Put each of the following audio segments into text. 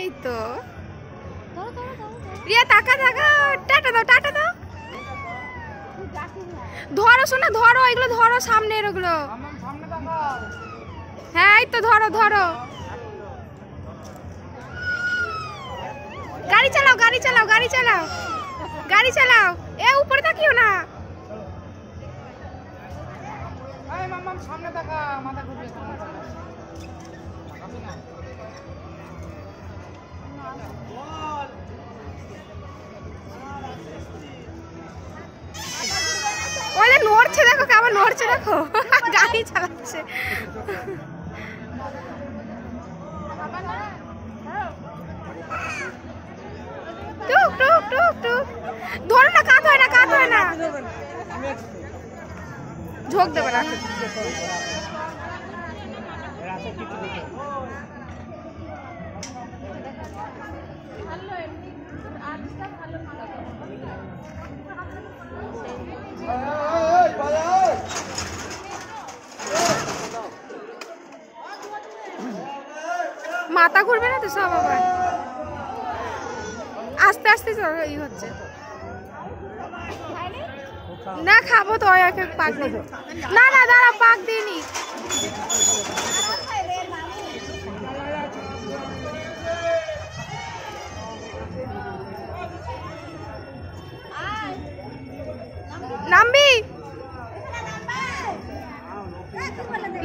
এই তো রিয়া টাকা টাকা টাটা দাও টাটা দাও ধরো শোনা ধরো এগুলো ধরো সামনে এগুলো হ্যাঁ এই তো ধরো ধরো গাড়ি চালাও গাড়ি চালাও গাড়ি চালাও গাড়ি চালাও এ উপরে তাকিও না এই মাম্মাম সামনে তাকা মাথা ঘুরবে ওই যে নড়ছে দেখো কেমন নড়ছে দেখো গাড়ি চালাচ্ছে টুক টুক টুক টুক ধরো না কাত হয় না কাত হয় না ঝোঁক দেবে না মাথা ঘুরবে না তো সব আবার আস্তে আস্তে ই হচ্ছে না খাবো তো পাক দিই না না দাঁড়া পাক দিইনি নামবি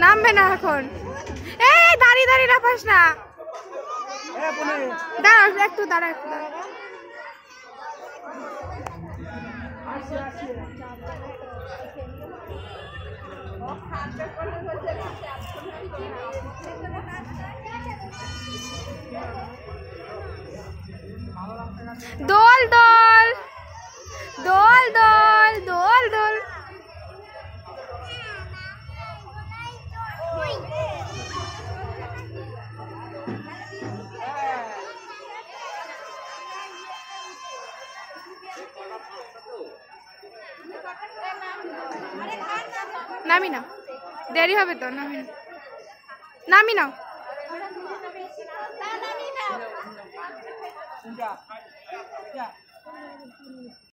নামবে না এখন এই দাঁড়িয়ে দাঁড়িয়ে না পাস না দাঁড়া একটু দাঁড়া একটু দাঁড়া দোল দোল দোল দোল দোল দোল নামি না দেরি হবে তো নামি না নামি না